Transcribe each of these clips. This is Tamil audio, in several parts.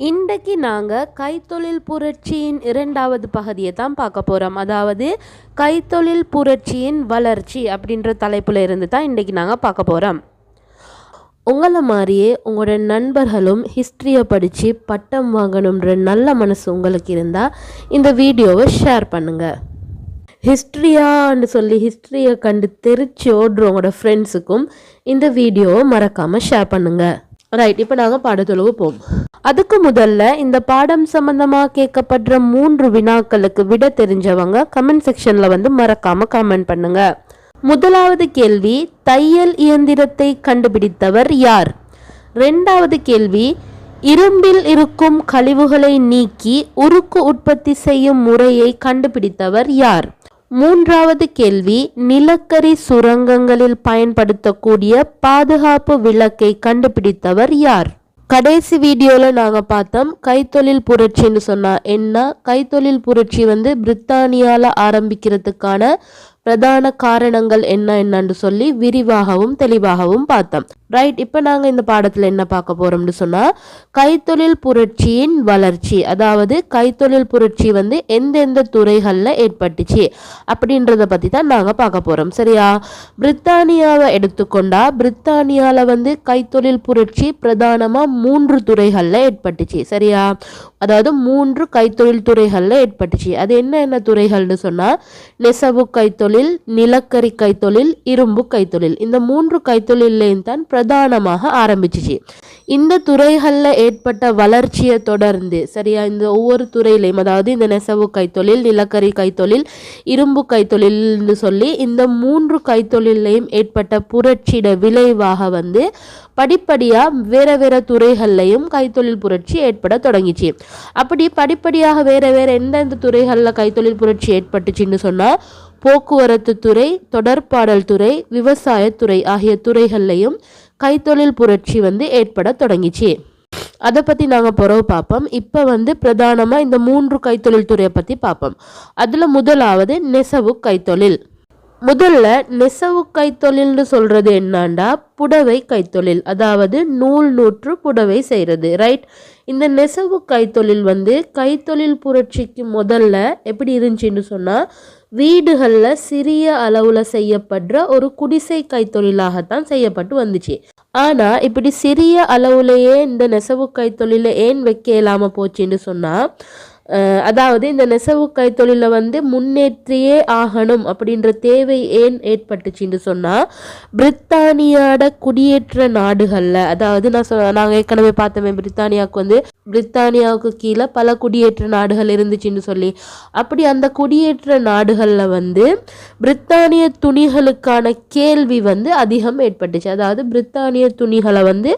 இன்றைக்கு நாங்கள் கைத்தொழில் புரட்சியின் இரண்டாவது பகுதியை தான் பார்க்க போகிறோம். அதாவது கைத்தொழில் புரட்சியின் வளர்ச்சி அப்படின்ற தலைப்பில் இருந்து தான் இன்றைக்கி நாங்கள் பார்க்க போகிறோம். உங்களை மாதிரியே உங்களோட நண்பர்களும் ஹிஸ்ட்ரியை படித்து பட்டம் வாங்கணுன்ற நல்ல மனசு உங்களுக்கு இருந்தால் இந்த வீடியோவை ஷேர் பண்ணுங்கள். ஹிஸ்ட்ரியான்னு சொல்லி ஹிஸ்ட்ரியை கண்டு தெரிச்சு ஓடுற உங்களோட ஃப்ரெண்ட்ஸுக்கும் இந்த வீடியோவை மறக்காமல் ஷேர் பண்ணுங்கள். ரைட், இப்போ நாங்கள் பாடத்தொழுவு போவோம். அதுக்கு முதல்ல இந்த பாடம் சம்பந்தமாக கேட்கப்படுற 3 வினாக்களுக்கு விட தெரிஞ்சவங்க கமெண்ட் செக்ஷனில் மறக்காமல் கமெண்ட் பண்ணுங்க. முதலாவது கேள்வி, தையல் இயந்திரத்தை கண்டுபிடித்தவர் யார்? 2வது கேள்வி, இரும்பில் இருக்கும் கழிவுகளை நீக்கி உருக்கு உற்பத்தி செய்யும் முறையை கண்டுபிடித்தவர் யார்? 3வது கேள்வி, நிலக்கரி சுரங்கங்களில் பயன்படுத்தக்கூடிய பாதுகாப்பு விளக்கை கண்டுபிடித்தவர் யார்? கடைசி வீடியோவில் நாங்கள் பார்த்தோம் கைத்தொழில் புரட்சின்னு சொன்னால் என்ன, கைத்தொழில் புரட்சி பிரித்தானியாவில் ஆரம்பிக்கிறதுக்கான பிரதான காரணங்கள் என்னன்னு சொல்லி விரிவாகவும் தெளிவாகவும் பார்த்தோம். ரைட், இப்போ நாங்கள் இந்த பாடத்தில் என்ன பார்க்க போகிறோம்னு சொன்னால் கைத்தொழில் புரட்சியின் வளர்ச்சி, அதாவது கைத்தொழில் புரட்சி எந்தெந்த துறைகளில் ஏற்பட்டுச்சு அப்படின்றத பற்றி தான் நாங்கள் பார்க்க போகிறோம். சரியா? பிரித்தானியாவை எடுத்துக்கொண்டா பிரித்தானியாவில் கைத்தொழில் புரட்சி பிரதானமாக 3 துறைகளில் ஏற்பட்டுச்சு. சரியா? அதாவது 3 கைத்தொழில் துறைகளில் ஏற்பட்டுச்சு. அது என்ன துறைகள்னு சொன்னால் நெசவு கைத்தொழில், நிலக்கரி கைத்தொழில், இரும்பு கைத்தொழில். இந்த 3 கைத்தொழிலையும் தான் பிரதானமாக ஆரம்பிச்சிச்சு. இந்த துறைகளில் ஏற்பட்ட வளர்ச்சியை தொடர்ந்து, சரியா, இந்த ஒவ்வொரு துறையிலையும், அதாவது இந்த நெசவு கைத்தொழில், நிலக்கரி கைத்தொழில், இரும்பு கைத்தொழில்னு சொல்லி இந்த 3 கைத்தொழிலையும் ஏற்பட்ட புரட்சியோட விளைவாக படிப்படியாக வேற வேற துறைகள்லையும் கைத்தொழில் புரட்சி ஏற்பட தொடங்கிச்சு. அப்படி படிப்படியாக வேற வேற எந்தெந்த துறைகளில் கைத்தொழில் புரட்சி ஏற்பட்டுச்சுன்னு சொன்னால் போக்குவரத்து துறை, தொடர்பாடல் துறை, விவசாயத்துறை ஆகிய துறைகள்லையும் கைத்தொழில் புரட்சி ஏற்பட தொடங்கிச்சு. அதை பற்றி நாங்கள் பிறகு பார்ப்போம். இப்போ பிரதானமாக இந்த 3 கைத்தொழில் துறையை பற்றி பார்ப்போம். அதில் முதலாவது நெசவு கைத்தொழில். முதல்ல நெசவு கைத்தொழில்னு சொல்கிறது என்னண்டா புடவை கைத்தொழில், அதாவது நூல் நூற்று புடவை செய்கிறது. ரைட், இந்த நெசவு கைத்தொழில் கைத்தொழில் புரட்சிக்கு முதல்ல எப்படி இருந்துச்சுன்னு சொன்னால் வீடுகளில் சிறிய அளவில் செய்யப்படுற ஒரு குடிசை கைத்தொழிலாகத்தான் செய்யப்பட்டு வந்துச்சு. ஆனால் இப்படி சிறிய அளவுலேயே இந்த நெசவு கைத்தொழிலை ஏன் வைக்க இல்லாமல் போச்சுன்னு சொன்னால், அதாவது இந்த நெசவு கைத்தொழிலை முன்னேற்றியே ஆகணும் அப்படின்ற தேவை ஏன் ஏற்பட்டுச்சுன்னு சொன்னால் பிரித்தானியோட குடியேற்ற நாடுகளில், அதாவது நாங்கள் ஏற்கனவே பார்த்தோமே பிரித்தானியாவுக்கு கீழே பல குடியேற்ற நாடுகள் இருந்துச்சுன்னு சொல்லி, அப்படி அந்த குடியேற்ற நாடுகளில் பிரித்தானிய துணிகளுக்கான கேள்வி அதிகம் ஏற்பட்டுச்சு. அதாவது பிரித்தானிய துணிகளை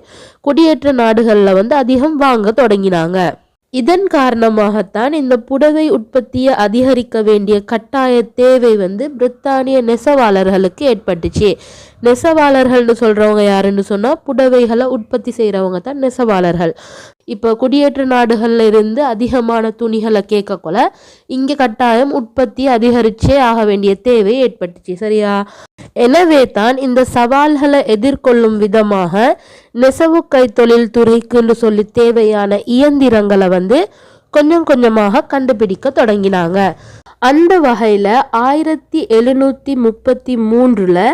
குடியேற்ற நாடுகளில் அதிகம் வாங்க தொடங்கினாங்க. இதன் காரணமாகத்தான் இந்த புடவை உற்பத்தியை அதிகரிக்க வேண்டிய கட்டாய தேவை பிரித்தானிய நெசவாளர்களுக்கு ஏற்பட்டுச்சு. நெசவாளர்கள்னு சொல்கிறவங்க யாருன்னு சொன்னால் புடவைகளை உற்பத்தி செய்கிறவங்க தான் நெசவாளர்கள். இப்போ குடியேற்ற நாடுகளில் இருந்து அதிகமான துணிகளை கேட்கக்கொள்ள இங்கே கட்டாயம் உற்பத்தி அதிகரிச்சே ஆக வேண்டிய தேவை ஏற்பட்டுச்சு. சரியா? எனவே தான் இந்த சவால்களை எதிர்கொள்ளும் விதமாக நெசவு கைத்தொழில் துறைக்குன்னு சொல்லி தேவையான இயந்திரங்களை கொஞ்சம் கொஞ்சமாக கண்டுபிடிக்க தொடங்கினாங்க. அந்த வகையில் 1733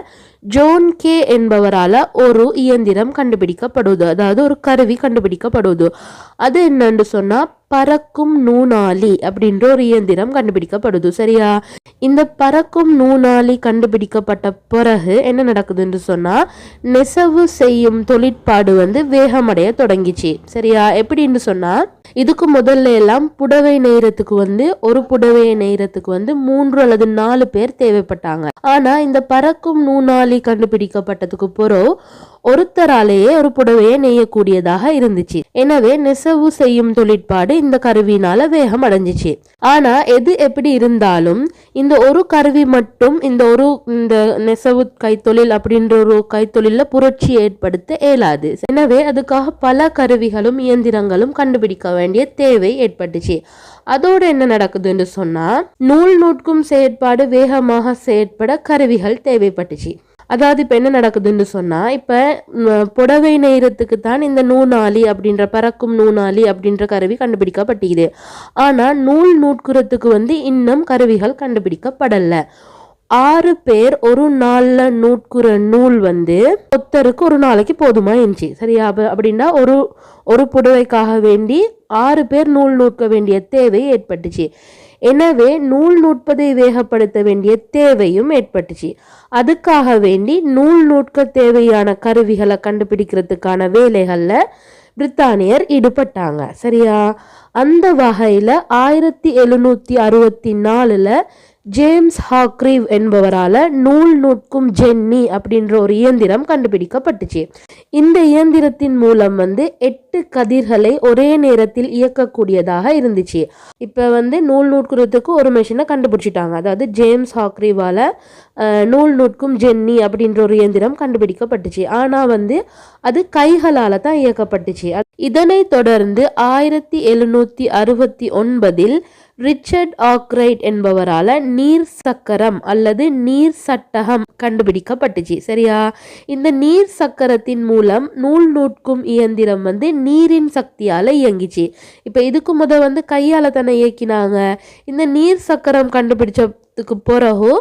ஜோன் கே என்பவரால் ஒரு இயந்திரம் கண்டுபிடிக்கப்படுது, அதாவது ஒரு கருவி கண்டுபிடிக்கப்படுது. அது என்னன்னு சொன்னால் பறக்கும் நூனாலி அப்படின்ற ஒரு இயந்திரம் கண்டுபிடிக்கப்படுது. சரியா? இந்த பறக்கும் நூனாலி கண்டுபிடிக்கப்பட்ட பிறகு என்ன நடக்குதுன்னு சொன்னால் நெசவு செய்யும் தொழிற்பாடு வேகமடைய தொடங்கிச்சு. சரியா? எப்படின்னு சொன்னால் இதுக்கு முதல்ல எல்லாம் புடவை நெய்யறதுக்கு ஒரு புடவையை நெய்யறதுக்கு 3 அல்லது 4 பேர் தேவைப்பட்டாங்க. ஆனால் இந்த பறக்கும் நூனாலி கண்டுபிடிக்கப்பட்டதுக்கு பிறகு ஒருத்தராலேயே ஒரு புடவையை நெய்யக்கூடியதாக இருந்துச்சு. எனவே நெசவு செய்யும் தொழிற்பாடு இந்த கருவினால வேகம் அடைஞ்சிச்சு. ஆனா எது எப்படி இருந்தாலும் இந்த ஒரு கருவி மட்டும் இந்த நெசவு கைத்தொழில் அப்படின்ற ஒரு கைத்தொழில புரட்சி ஏற்படுத்த இயலாது. எனவே அதுக்காக பல கருவிகளும் இயந்திரங்களும் கண்டுபிடிக்க வேண்டிய தேவை ஏற்பட்டுச்சு. அதோடு என்ன நடக்குதுன்னு சொன்னா நூல் நூற்கும் செயற்பாடு வேகமாக செயற்பட கருவிகள் தேவைப்பட்டுச்சு. அதாவது இப்போ என்ன நடக்குதுன்னு சொன்னால், இப்போ புடவை நெய்கிறதுக்கு தான் இந்த நூனாலி அப்படின்ற பறக்கும் நூனாலி அப்படின்ற கருவி கண்டுபிடிக்கப்பட்டிருக்குது. ஆனால் நூல் நூட்குறதுக்கு வந்து இன்னும் கருவிகள் கண்டுபிடிக்கப்படலை. 6 பேர் ஒரு நாளில் நூட்குற நூல் வந்து ஒருத்தருக்கு ஒரு நாளைக்கு போதுமா இருந்துச்சு. சரியா? அப்படின்னா ஒரு புடவைக்காக வேண்டி 6 பேர் நூல் நூற்க வேண்டிய தேவை ஏற்பட்டுச்சு. எனவே நூல் நூற்பதை வேகப்படுத்த வேண்டிய தேவையும் ஏற்பட்டுச்சு. அதுக்காக வேண்டி நூல் நூற்க தேவையான கருவிகளை கண்டுபிடிக்கிறதுக்கான வேலைகளில் பிரித்தானியர் ஈடுபட்டாங்க. சரியா? அந்த வகையில் 1764 ஜேம்ஸ் ஹாக்ரீவ் என்பவரால் நூல் நூற்கும் ஜென்னி அப்படின்ற ஒரு இயந்திரம் கண்டுபிடிக்கப்பட்டுச்சு. இந்த இயந்திரத்தின் மூலம் வந்து 8 கதிர்களை ஒரே நேரத்தில் இயக்கக்கூடியதாக இருந்துச்சு. இப்போ வந்து நூல் நூற்குறதுக்கு ஒரு மெஷினை கண்டுபிடிச்சிட்டாங்க. அதாவது ஜேம்ஸ் ஹாக்ரீவால் நூல் நூற்கும் ஜென்னி அப்படின்ற ஒரு இயந்திரம் கண்டுபிடிக்கப்பட்டுச்சு. ஆனால் வந்து அது கைகளால் தான் இயக்கப்பட்டுச்சு. இதனை தொடர்ந்து 1769 ரிச்சர்ட் ஆக்ரைட் என்பவரால் நீர் சக்கரம் அல்லது நீர் சட்டகம் கண்டுபிடிக்கப்பட்டுச்சு. சரியா? இந்த நீர் சக்கரத்தின் மூலம் நூல் நூற்கும் இயந்திரம் வந்து நீரின் சக்தியால் இயங்கிச்சு. இப்போ இதுக்கு வந்து கையால் தானே இயக்கினாங்க. இந்த நீர் சக்கரம் கண்டுபிடிச்சதுக்கு பிறகு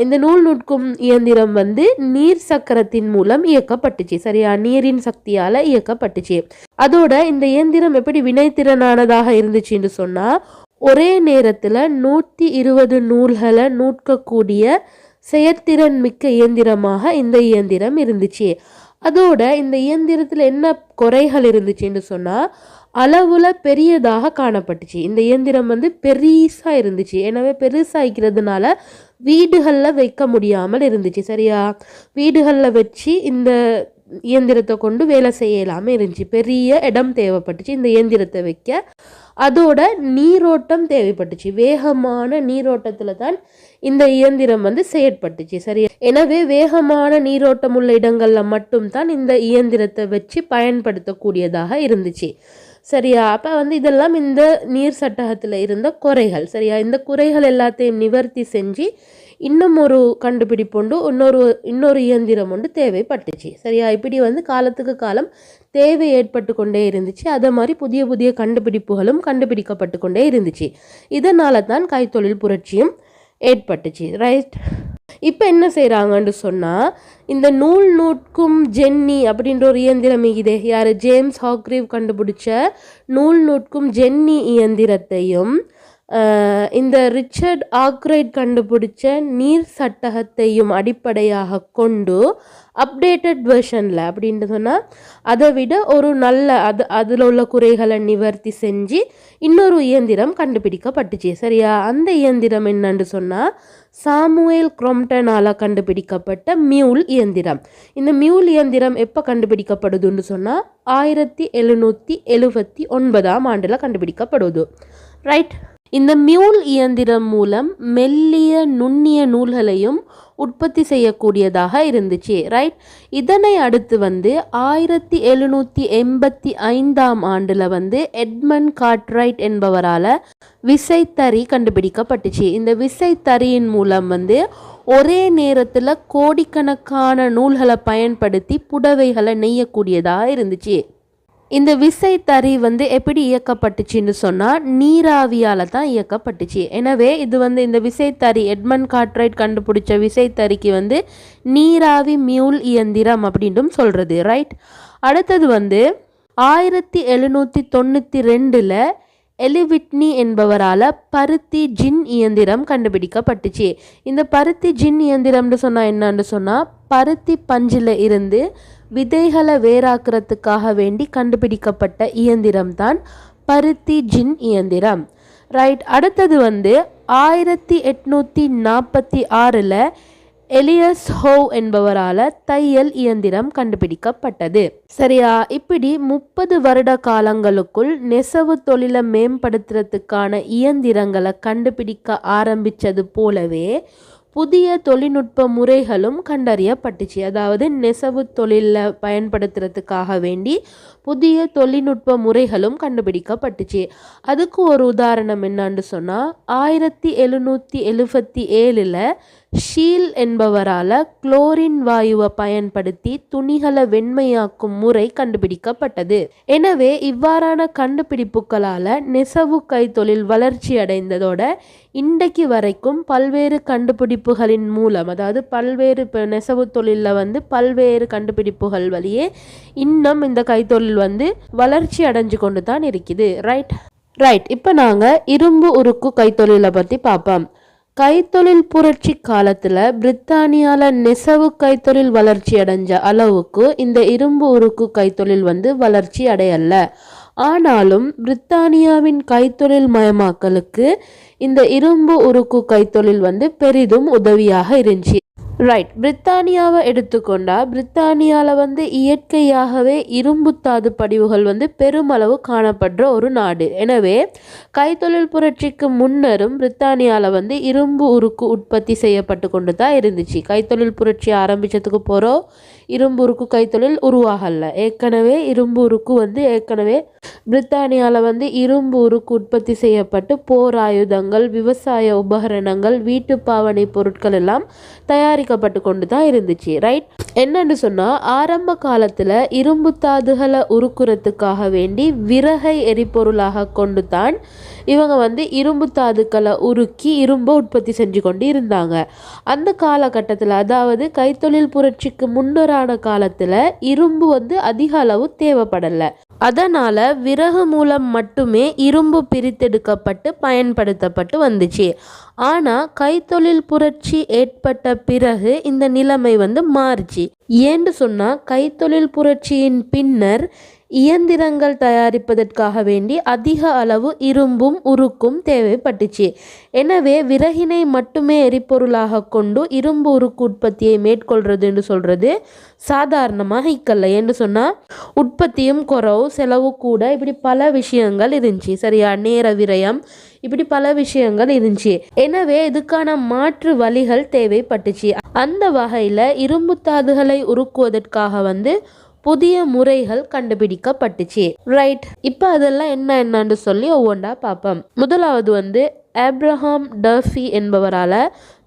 இந்த நூல் நூற்கும் இயந்திரம் வந்து நீர் சக்கரத்தின் மூலம் இயக்கப்பட்டுச்சு. சரியா? நீரின் சக்தியால் இயக்கப்பட்டுச்சு. அதோட இந்த இயந்திரம் எப்படி வினைத்திறனானதாக இருந்துச்சுன்னு சொன்னால், ஒரே நேரத்தில் 120 நூல்களை நூற்கக்கூடிய செயற்திறன் மிக்க இயந்திரமாக இந்த இயந்திரம் இருந்துச்சு. அதோட இந்த இயந்திரத்தில் என்ன குறைகள் இருந்துச்சுன்னு சொன்னால், அளவுல பெரியதாக காணப்பட்டுச்சு. இந்த இயந்திரம் வந்து பெருசாக இருந்துச்சு. எனவே பெருசாகிறதுனால வீடுகளில் வைக்க முடியாமல் இருந்துச்சு. சரியா? வீடுகளில் வச்சு இந்த இயந்திரத்தை கொண்டு வேலை செய்யலாமல் இருந்துச்சு. பெரிய இடம் தேவைப்பட்டுச்சு இந்த இயந்திரத்தை வைக்க. அதோட நீரோட்டம் தேவைப்பட்டுச்சு. வேகமான நீரோட்டத்தில் தான் இந்த இயந்திரம் வந்து செயற்பட்டுச்சு. சரியா? எனவே வேகமான நீரோட்டம் உள்ள இடங்களில் மட்டும்தான் இந்த இயந்திரத்தை வச்சு பயன்படுத்தக்கூடியதாக இருந்துச்சு. சரியா? அப்போ வந்து இதெல்லாம் இந்த நீர் சட்டகத்தில் இருந்த குறைகள். சரியா? இந்த குறைகள் எல்லாத்தையும் நிவர்த்தி செஞ்சு இன்னும் ஒரு கண்டுபிடிப்புண்டு இன்னொரு இயந்திரம் ஒன்று தேவைப்பட்டுச்சு. சரியா? இப்படி வந்து காலத்துக்கு காலம் தேவை ஏற்பட்டு கொண்டே இருந்துச்சு. அதே மாதிரி புதிய புதிய கண்டுபிடிப்புகளும் கண்டுபிடிக்கப்பட்டு கொண்டே இருந்துச்சு. இதனால தான் கைத்தொழில் புரட்சியும் ஏற்பட்டுச்சு. ரைட்? இப்போ என்ன செய்கிறாங்கன்னு சொன்னால், இந்த நூல் நூற்கும் ஜென்னி அப்படின்ற ஒரு இயந்திரம் இதே யார் ஜேம்ஸ் ஹாக்ரீவ் கண்டுபிடிச்ச நூல் நூற்கும் ஜென்னி இயந்திரத்தையும் இந்த ரிச்சர்ட் ஆக்ரைட் கண்டுபிடிச்ச நீர் சட்டகத்தையும் அடிப்படையாக கொண்டு அப்டேட்டட் வெர்ஷனில் அப்படின்னு சொன்னால் அதை விட ஒரு நல்ல அதில் உள்ள குறைகளை நிவர்த்தி செஞ்சு இன்னொரு இயந்திரம் கண்டுபிடிக்கப்பட்டுச்சு. சரியா? அந்த இயந்திரம் என்னன்னு சொன்னால் சாமுவேல் கிராம்ப்டனால் கண்டுபிடிக்கப்பட்ட மியூல் இயந்திரம். இந்த மியூல் இயந்திரம் எப்போ கண்டுபிடிக்கப்படுதுன்னு சொன்னால் 1779 கண்டுபிடிக்கப்படுது. ரைட்? இந்த மியூல் இயந்திரம் மூலம் மெல்லிய நுண்ணிய நூல்களையும் உற்பத்தி செய்யக்கூடியதாக இருந்துச்சு. ரைட்? இதனை அடுத்து வந்து 1785 வந்து எட்மண்ட் கார்ட்ரைட் என்பவரால் விசைத்தறி கண்டுபிடிக்கப்பட்டுச்சு. இந்த விசைத்தறியின் மூலம் வந்து ஒரே நேரத்தில் கோடிக்கணக்கான நூல்களை பயன்படுத்தி புடவைகளை நெய்யக்கூடியதாக இருந்துச்சு. இந்த விசைத்தறி வந்து எப்படி இயக்கப்பட்டுச்சுன்னு சொன்னால் நீராவியால் தான் இயக்கப்பட்டுச்சு. எனவே இது வந்து இந்த விசைத்தறி எட்மண்ட் கார்ட்ரைட் கண்டுபிடிச்ச விசைத்தறிக்கு வந்து நீராவி மியூல் இயந்திரம் அப்படின்னும் சொல்கிறது. ரைட்? அடுத்தது வந்து 1792 எலிவிட்னி என்பவரால் பருத்தி ஜின் இயந்திரம் கண்டுபிடிக்கப்பட்டுச்சு. இந்த பருத்தி ஜின் இயந்திரம்னு சொன்னால் என்னன்னு சொன்னால், பருத்தி பஞ்சில் இருந்து விதைகளை வேறாக்குறதுக்காக வேண்டி கண்டுபிடிக்கப்பட்ட இயந்திரம் தான் பருத்தி ஜின் இயந்திரம். ரைட்? அடுத்தது வந்து 1846 எலியஸ் ஹோவ் என்பவரால் தையல் இயந்திரம் கண்டுபிடிக்கப்பட்டது. சரியா? இப்படி 30 வருட காலங்களுக்குள் நெசவு தொழிலை மேம்படுத்துறதுக்கான இயந்திரங்களை கண்டுபிடிக்க ஆரம்பித்தது போலவே புதிய தொழில்நுட்ப முறைகளும் கண்டறியப்பட்டுச்சு. அதாவது நெசவு தொழிலில் பயன்படுத்துறதுக்காக வேண்டி புதிய தொழில்நுட்ப முறைகளும் கண்டுபிடிக்கப்பட்டுச்சு. அதுக்கு ஒரு உதாரணம் என்னன்னு சொன்னால் 1777 ஷீல் என்பவரால் குளோரின் வாயுவை பயன்படுத்தி துணிகளை வெண்மையாக்கும் முறை கண்டுபிடிக்கப்பட்டது. எனவே இவ்வாறான கண்டுபிடிப்புகளால் நெசவு கைத்தொழில் வளர்ச்சி அடைந்ததோட இன்றைக்கு வரைக்கும் பல்வேறு கண்டுபிடிப்புகளின் மூலம், அதாவது பல்வேறு நெசவு தொழிலில் பல்வேறு கண்டுபிடிப்புகள் வழியே இன்னும் இந்த கைத்தொழில் வளர்ச்சி அடைஞ்சு கொண்டு தான் இருக்குது. ரைட். இப்போ நாங்கள் இரும்பு உருக்கு கைத்தொழிலை பற்றி பார்ப்போம். கைத்தொழில் புரட்சி காலத்தில் பிரித்தானியாவில் நெசவு கைத்தொழில் வளர்ச்சி அடைஞ்ச அளவுக்கு இந்த இரும்பு உருக்கு கைத்தொழில் வளர்ச்சி அடையல. ஆனாலும் பிரித்தானியாவின் கைத்தொழில் மயமாக்கலுக்கு இந்த இரும்பு உருக்கு கைத்தொழில் பெரிதும் உதவியாக இருந்துச்சு. பிரித்தானியாவை எடுத்துக்கொண்டா பிரித்தானியாவில் இயற்கையாகவே இரும்பு தாது படிவுகள் பெருமளவு காணப்படுற ஒரு நாடு. எனவே கைத்தொழில் புரட்சிக்கு முன்னரும் பிரித்தானியாவில் இரும்பு உருக்கு உற்பத்தி செய்யப்பட்டு கொண்டு தான் இருந்துச்சு. கைத்தொழில் புரட்சி ஆரம்பிச்சதுக்கு போகிறோம் இரும்பு உருக்கு கைத்தொழில் உருவாகல. ஏற்கனவே இரும்பு உருக்கு ஏற்கனவே பிரித்தானியாவில் இரும்பு உருக்கு உற்பத்தி செய்யப்பட்டு போர் ஆயுதங்கள், விவசாய உபகரணங்கள், வீட்டு பாவனை பொருட்கள் எல்லாம் தயாரிக்கப்பட்டு கொண்டு தான் இருந்துச்சு. என்னன்னு சொன்னால் ஆரம்ப காலத்தில் இரும்பு தாதுகளை உருக்குறதுக்காக வேண்டி விறகை எரிபொருளாக கொண்டு தான் இவங்க இரும்பு தாதுக்களை உருக்கி இரும்பை உற்பத்தி செஞ்சு கொண்டு இருந்தாங்க. அந்த காலகட்டத்தில், அதாவது கைத்தொழில் புரட்சிக்கு முன்னரான காலத்தில் இரும்பு அதிக அளவு தேவைப்படலை. அதனால் விறகு மூலம் மட்டுமே இரும்பு பிரித்தெடுக்கப்பட்டு பயன்படுத்தப்பட்டு வந்துச்சு. ஆனால் கைத்தொழில் புரட்சி ஏற்பட்ட பிறகு இந்த நிலைமை மாறிச்சு. ஏன்னு சொன்னால் கைத்தொழில் புரட்சியின் பின்னர் இயந்திரங்கள் தயாரிப்பதற்காக வேண்டி அதிக அளவு இரும்பும் உருக்கும் தேவைப்பட்டுச்சு. எனவே விறகினை மட்டுமே எரிபொருளாக கொண்டு இரும்பு உருக்கு உற்பத்தியை மேற்கொள்றதுன்னு சொல்கிறது சாதாரணமாக இக்கல்ல. ஏன்னு சொன்னால் உற்பத்தியும் குறவு, செலவு கூட, இப்படி பல விஷயங்கள் இருந்துச்சு. சரியா, நேர விரயம், இப்படி பல விஷயங்கள் இருந்துச்சு. எனவே இதுக்கான மாற்று வழிகள் தேவைப்பட்டுச்சு. அந்த வகையில் இரும்பு தாதுகளை உருக்குவதற்காக புதிய முறைகள் கண்டுபிடிக்கப்பட்டுச்சு. இப்போ அதெல்லாம் என்னன்னு சொல்லி ஒவ்வொன்றா பார்ப்போம். முதலாவது ஆப்ரஹாம் டர்ஃபி என்பவரால்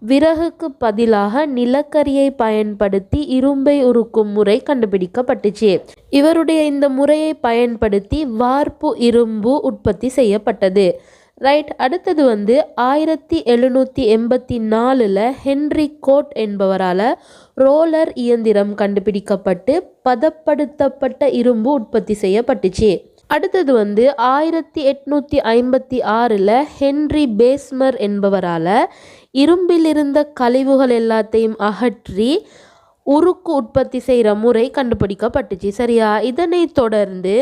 விறகுக்கு பதிலாக நிலக்கரியை பயன்படுத்தி இரும்பை உருக்கும் முறை கண்டுபிடிக்கப்பட்டுச்சு. இவருடைய இந்த முறையை பயன்படுத்தி வார்ப்பு இரும்பு உற்பத்தி செய்யப்பட்டது. அடுத்தது 1784 ஹென்றி கோட் என்பவரால் ரோலர் இயந்திரம் கண்டுபிடிக்கப்பட்டு பதப்படுத்தப்பட்ட இரும்பு உற்பத்தி செய்யப்பட்டுச்சு. அடுத்தது 1856 ஹென்றி பேஸ்மர் என்பவரால் இரும்பில் இருந்த கழிவுகள் எல்லாத்தையும் அகற்றி உருக்கு உற்பத்தி செய்கிற முறை கண்டுபிடிக்கப்பட்டுச்சு. சரியா, இதனை தொடர்ந்து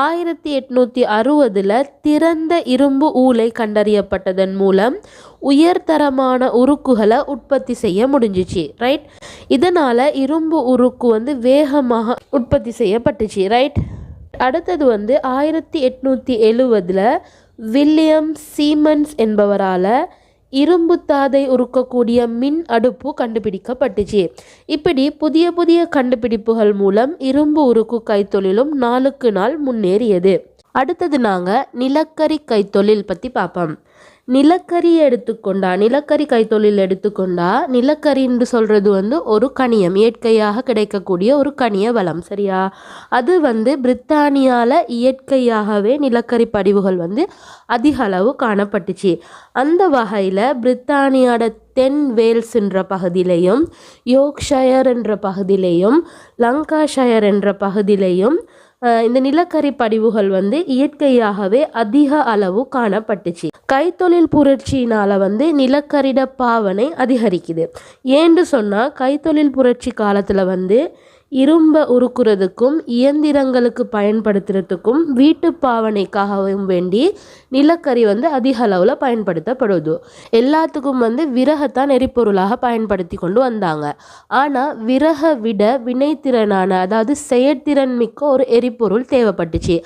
1860 திறந்த இரும்பு ஊலை கண்டறியப்பட்டதன் மூலம் உயர்தரமான உருக்குகளை உற்பத்தி செய்ய முடிஞ்சிச்சு. இதனால் இரும்பு உருக்கு வேகமாக உற்பத்தி செய்யப்பட்டுச்சு. அடுத்தது 1870 வில்லியம் சீமன்ஸ் என்பவரால் இரும்பு தாதை உருக்கக்கூடிய மின் அடுப்பு கண்டுபிடிக்கப்பட்டுச்சு. இப்படி புதிய புதிய கண்டுபிடிப்புகள் மூலம் இரும்பு உருக்கு கைத்தொழிலும் நாளுக்கு நாள் முன்னேறியது. அடுத்தது நாங்கள் நிலக்கரி கைத்தொழில் பற்றி பார்ப்போம். நிலக்கரி கைத்தொழில் எடுத்துக்கொண்டா நிலக்கரின்னு சொல்கிறது ஒரு கனியம், இயற்கையாக கிடைக்கக்கூடிய ஒரு கனிய வளம். சரியா, அது பிரித்தானியாவில் இயற்கையாகவே நிலக்கரி படிவுகள் அதிக அளவு காணப்பட்டுச்சு. அந்த வகையில் பிரித்தானியோட தென் வேல்ஸ் என்ற பகுதியிலையும், யோர்க்ஷயர் என்ற பகுதியிலையும், லங்காஷயர் என்ற பகுதியிலையும் இந்த நிலக்கரி படிவுகள் இயற்கையாகவே அதிக அளவு காணப்பட்டுச்சு. கைத்தொழில் புரட்சியினால் நிலக்கரிட பாவனை அதிகரிக்குது. ஏன்னு சொன்னால் கைத்தொழில் புரட்சி காலத்தில் இரும்பை உருக்குறதுக்கும் இயந்திரங்களுக்கு பயன்படுத்துறதுக்கும் வீட்டு பாவனைக்காகவும் வேண்டி நிலக்கரி அதிக அளவில் பயன்படுத்தப்படுது. எல்லாத்துக்கும் விறகைத்தான் எரிபொருளாக பயன்படுத்தி கொண்டு வந்தாங்க. ஆனால் விறகை விட வினைத்திறனான, அதாவது செயற்திறன் மிக்க ஒரு எரிபொருள் தேவைப்பட்டுச்சு.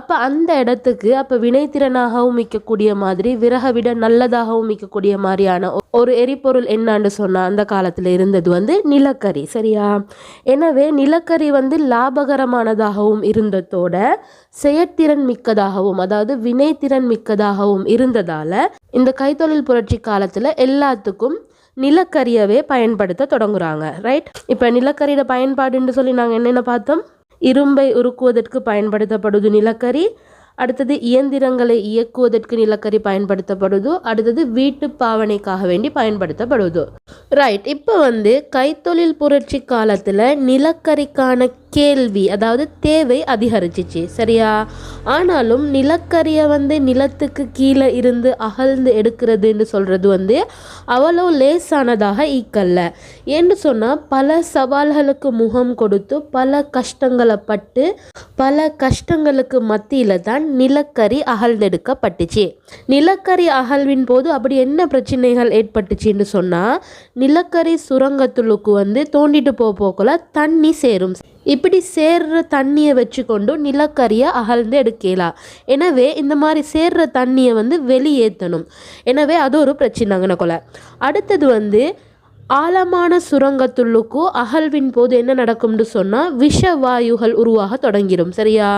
அப்போ அந்த இடத்துக்கு வினைத்திறனாகவும் மிக்கக்கூடிய மாதிரி, விறகை விட நல்லதாகவும் மிக்கக்கூடிய மாதிரியான ஒரு எரிபொருள் என்னான்னு சொன்னால் அந்த காலத்தில் இருந்தது நிலக்கரி. சரியா, எனவே நிலக்கரி லாபகரமானதாகவும் இருந்ததோட செயற்திறன் மிக்கதாகவும், அதாவது வினைத்திறன் மிக்கதாகவும் இருந்ததால் இந்த கைத்தொழில் புரட்சி காலத்தில் எல்லாத்துக்கும் நிலக்கரியவே பயன்படுத்த தொடங்குறாங்க. ரைட், இப்போ நிலக்கரியோட பயன்பாடுன்னு சொல்லி நாங்கள் என்னென்ன பார்த்தோம்? இரும்பை உருக்குவதற்கு பயன்படுத்தப்படுது நிலக்கரி. அடுத்தது இயந்திரங்களை இயக்குவதற்கு நிலக்கரி பயன்படுத்தப்படுது. அடுத்தது வீட்டு பாவனைக்காக வேண்டி பயன்படுத்தப்படுது. ரைட், இப்போ கைத்தொழில் புரட்சி காலத்தில் நிலக்கரிக்கான கேள்வி, அதாவது தேவை அதிகரிச்சிச்சு. சரியா? ஆனாலும் நிலக்கரியை நிலத்துக்கு கீழே இருந்து அகழ்ந்து எடுக்கிறதுன்னு சொல்கிறது அவ்வளோ லேசானதாக ஈக்கல்ல. ஏன்னு சொன்னால் பல சவால்களுக்கு முகம் கொடுத்து பல கஷ்டங்களை பட்டு பல கஷ்டங்களுக்கு மத்தியில் தான் நிலக்கரி அகழ்ந்தெடுக்கப்பட்டுச்சு. நிலக்கரி அகழ்வின் போது அப்படி என்ன பிரச்சனைகள் ஏற்பட்டுச்சுன்னு சொன்னால், நிலக்கரி சுரங்கத்துளுக்கு தோண்டிட்டு போகல தண்ணி சேரும். இப்படி சேர்ற தண்ணியை வச்சு கொண்டு நிலக்கரியை அகழ்ந்து எடுக்கலாம். எனவே இந்த மாதிரி சேர்ற தண்ணியை வெளியேற்றணும். எனவே அது ஒரு பிரச்சனைங்கன கொலை. அடுத்தது ஆழமான சுரங்கத்துள்ளுக்கு அகழ்வின் போது என்ன நடக்கும்னு சொன்னால் விஷவாயுகள் உருவாக தொடங்கிடும். சரியா?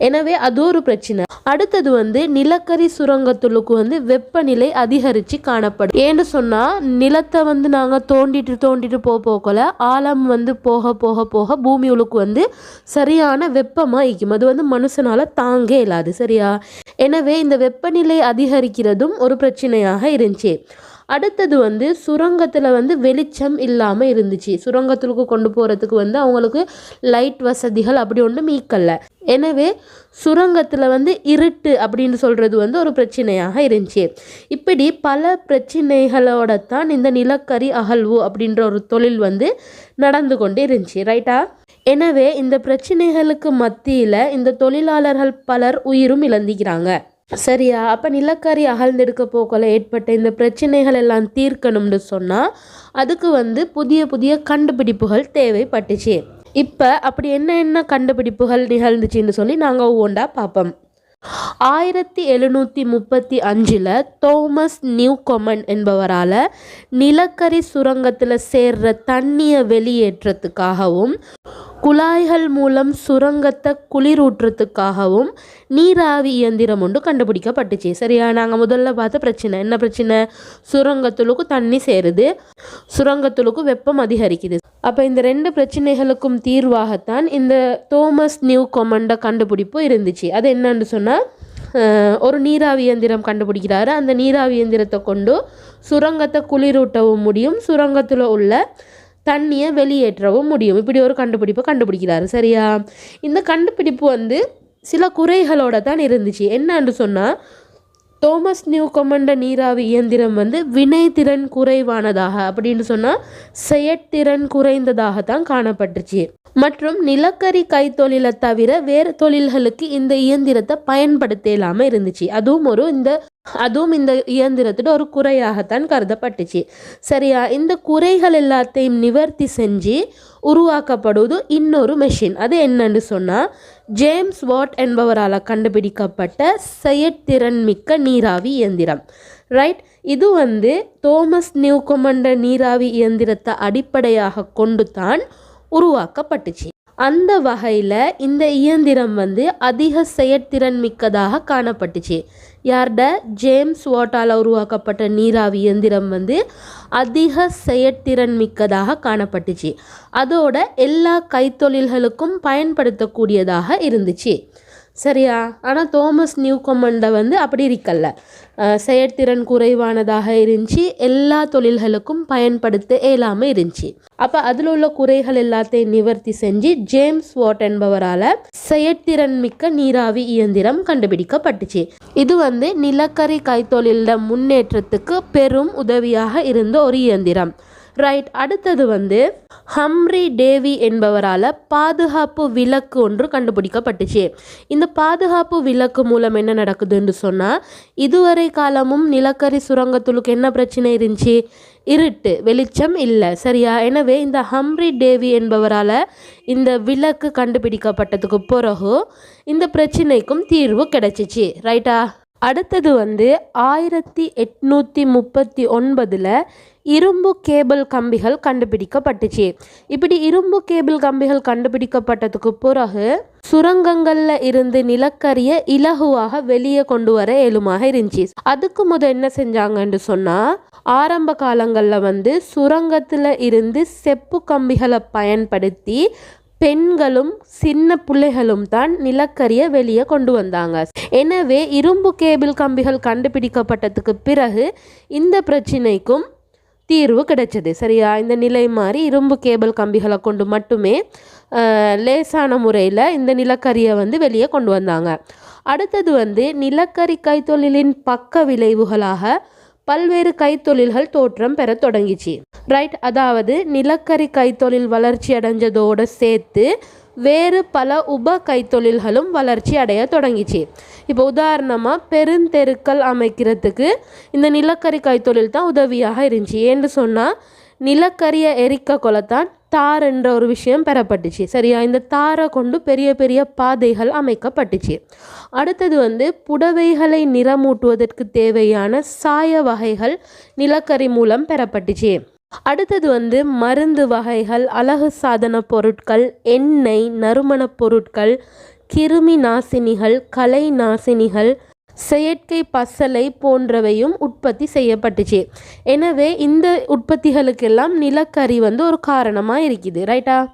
எனவே அது ஒரு பிரச்சனை. அடுத்தது நிலக்கரி சுரங்கத்துள்ளுக்கு வெப்பநிலை அதிகரித்து காணப்படும். ஏன்னு சொன்னால் நிலத்தை நாங்கள் தோண்டிட்டு போகல ஆழம் போக போக போக பூமி உளுக்கு சரியான வெப்பமாக இருக்கும். அது மனுஷனால் தாங்க இயலாது. சரியா? எனவே இந்த வெப்பநிலை அதிகரிக்கிறதும் ஒரு பிரச்சனையாக இருந்துச்சு. அடுத்தது சுரங்கத்தில் வெளிச்சம் இல்லாமல் இருந்துச்சு. சுரங்கத்துக்கு கொண்டு போகிறதுக்கு அவங்களுக்கு லைட் வசதிகள் அப்படி ஒன்றும் மீக்கல்ல. எனவே சுரங்கத்தில் இருட்டு அப்படின்னு சொல்கிறது ஒரு பிரச்சனையாக இருந்துச்சு. இப்படி பல பிரச்சனைகளோட தான் இந்த நிலக்கரி அகழ்வு அப்படின்ற ஒரு தொழில் நடந்து கொண்டே இருந்துச்சு. ரைட்டா? எனவே இந்த பிரச்சனைகளுக்கு மத்தியில் இந்த தொழிலாளர்கள் பலர் உயிரும் இழந்துக்கிறாங்க. சரியா? அப்போ நிலக்கரி அகழ்ந்தெடுக்க போக்கல ஏற்பட்ட இந்த பிரச்சனைகள் எல்லாம் தீர்க்கணும்னு சொன்னால் அதுக்கு புதிய புதிய கண்டுபிடிப்புகள் தேவைப்பட்டுச்சு. இப்போ அப்படி என்ன கண்டுபிடிப்புகள் நிகழ்ந்துச்சுன்னு சொல்லி நாங்கள் ஒவ்வொன்றா பார்ப்போம். 1735 தோமஸ் நியூகொமன் என்பவரால் நிலக்கரி சுரங்கத்தில் சேர்ற தண்ணியை வெளியேற்றத்துக்காகவும் குழாய்கள் மூலம் சுரங்கத்தை குளிரூற்றுறதுக்காகவும் நீராவி இயந்திரம் ஒன்று கண்டுபிடிக்கப்பட்டுச்சு. சரியா? நாங்கள் முதல்ல பார்த்த பிரச்சனை என்ன பிரச்சனை? சுரங்கத்துளுக்கு தண்ணி சேருது, சுரங்கத்துளுக்கு வெப்பம் அதிகரிக்குது. அப்போ இந்த ரெண்டு பிரச்சனைகளுக்கும் தீர்வாகத்தான் இந்த தோமஸ் நியூகொமன் கண்டுபிடிப்பு இருந்துச்சு. அது என்னன்னு சொன்னால், ஒரு நீராவி இயந்திரம் கண்டுபிடிக்கிறாரு. அந்த நீராவி இயந்திரத்தை கொண்டு சுரங்கத்தை குளிரூட்டவும் முடியும், சுரங்கத்தில் உள்ள தண்ணியை வெளியேற்றவும் முடியும். இப்படி ஒரு கண்டுபிடிப்பை கண்டுபிடிக்கிறாரு. சரியா? இந்த கண்டுபிடிப்பு சில குறைகளோட தான் இருந்துச்சு. என்னன்னு சொன்னால், தோமஸ் நியூகொமன் நீராவி இயந்திரம் வினைத்திறன் குறைவானதாக அப்படின்னு சொன்னால் செயற்திறன் குறைந்ததாக தான் காணப்பட்டுச்சு. மற்றும் நிலக்கரி கைத்தொழிலை தவிர வேறு தொழில்களுக்கு இந்த இயந்திரத்தை பயன்படுத்த இல்லாமல் இருந்துச்சு. அதுவும் இந்த இயந்திரத்தோட ஒரு குறையாகத்தான் கருதப்பட்டுச்சு. சரியா? இந்த குறைகள் எல்லாத்தையும் நிவர்த்தி செஞ்சு உருவாக்கப்படுவது இன்னொரு மெஷின். அது என்னன்னு சொன்னால், ஜேம்ஸ் வாட் என்பவரால் கண்டுபிடிக்கப்பட்ட செயற்திறன் மிக்க நீராவி இயந்திரம். ரைட்? இது தோமஸ் நியூகொமன் நீராவி இயந்திரத்தை அடிப்படையாக கொண்டு தான் உருவாக்கப்பட்டுச்சு. அந்த வகையில் இந்த இயந்திரம் அதிக செயற்திறன் மிக்கதாக காணப்பட்டுச்சு. யார்ட? ஜேம்ஸ் வாட்டால் உருவாக்கப்பட்ட நீராவி இயந்திரம் அதிக செயற்திறன் மிக்கதாக காணப்பட்டுச்சு. அதோட எல்லா கைத்தொழில்களுக்கும் பயன்படுத்தக்கூடியதாக இருந்துச்சு. சரியா? ஆனால் தோமஸ் நியூகொமன் அப்படி இருக்கல்ல, செயற்திறன் குறைவானதாக இருந்துச்சு, எல்லா தொழில்களுக்கும் பயன்படுத்த இயலாமல் இருந்துச்சு. அப்போ அதில் உள்ள குறைகள் எல்லாத்தையும் நிவர்த்தி செஞ்சு ஜேம்ஸ் வாட் என்பவரால் செயற்திறன் மிக்க நீராவி இயந்திரம் கண்டுபிடிக்கப்பட்டுச்சு. இது நிலக்கரி கைத்தொழில முன்னேற்றத்துக்கு பெரும் உதவியாக இருந்த ஒரு இயந்திரம். ரைட்? அடுத்தது ஹம்ரி டேவி என்பவரால் பாதுகாப்பு விளக்கு ஒன்று கண்டுபிடிக்கப்பட்டுச்சு. இந்த பாதுகாப்பு விளக்கு மூலம் என்ன நடக்குதுன்னு சொன்னால், இதுவரை காலமும் நிலக்கரி சுரங்கத்துளுக்கு என்ன பிரச்சனை இருந்துச்சு? இருட்டு, வெளிச்சம் இல்லை. சரியா? எனவே இந்த ஹம்ரி டேவி என்பவரால் இந்த விளக்கு கண்டுபிடிக்கப்பட்டதுக்கு பிறகு இந்த பிரச்சனைக்கும் தீர்வு கிடைச்சிச்சு. ரைட்டா? அடுத்தது வந்து 1839 இரும்பு கேபிள் கம்பிகள் கண்டுபிடிக்கப்பட்டுச்சு. இப்படி இரும்பு கேபிள் கம்பிகள் கண்டுபிடிக்கப்பட்டதுக்கு பிறகு சுரங்கங்களில் இருந்து நிலக்கரிய இலகுவாக வெளியே கொண்டு வர இயலுமாக இருந்துச்சு. அதுக்கு என்ன செஞ்சாங்கன்னு சொன்னால், ஆரம்ப காலங்களில் வந்து சுரங்கத்தில் இருந்து செப்பு கம்பிகளை பயன்படுத்தி பெண்களும் சின்ன பிள்ளைகளும் தான் நிலக்கரியை வெளியே கொண்டு வந்தாங்க. எனவே இரும்பு கேபிள் கம்பிகள் கண்டுபிடிக்கப்பட்டதுக்கு பிறகு இந்த பிரச்சனைக்கும் தீர்வு கிடைச்சது. சரியா? இந்த நிலை மாதிரி இரும்பு கேபிள் கம்பிகளை கொண்டு மட்டுமே லேசான முறையில் இந்த நிலக்கரியை வந்து வெளியே கொண்டு வந்தாங்க. அடுத்தது வந்து நிலக்கரி கைத்தொழிலின் பக்க விளைவுகளாக பல்வேறு கைத்தொழில்கள் தோற்றம் பெற தொடங்கிச்சு. ரைட்? அதாவது நிலக்கரி கைத்தொழில் வளர்ச்சி அடைஞ்சதோடு சேர்த்து வேறு பல உப கைத்தொழில்களும் வளர்ச்சி அடைய தொடங்கிச்சு. இப்போ உதாரணமாக பெருந்தெருக்கள் அமைக்கிறதுக்கு இந்த நிலக்கரி கைத்தொழில் தான் உதவியாக இருந்துச்சு. ஏன்னு சொன்னால் நிலக்கரியை எரிக்க கொள்ளத்தான் தார் என்ற ஒரு விஷயம் பெறப்பட்டுச்சு. சரியா? இந்த தாரை கொண்டு பெரிய பெரிய பாதைகள் அமைக்கப்பட்டுச்சு. அடுத்தது வந்து புடவைகளை நிறமூட்டுவதற்கு தேவையான சாய வகைகள் நிலக்கரி மூலம் பெறப்பட்டுச்சு. அடுத்தது வந்து மருந்து வகைகள், அழகு சாதன பொருட்கள், எண்ணெய், நறுமணப் பொருட்கள், கிருமி நாசினிகள், கலை நாசினிகள், செயற்கை பசலை போன்றவையும் உற்பத்தி செய்யப்பட்டுச்சு. எனவே இந்த உற்பத்திகளுக்கெல்லாம் நிலக்கரி வந்து ஒரு காரணமாக இருக்குது. ரைட்டா?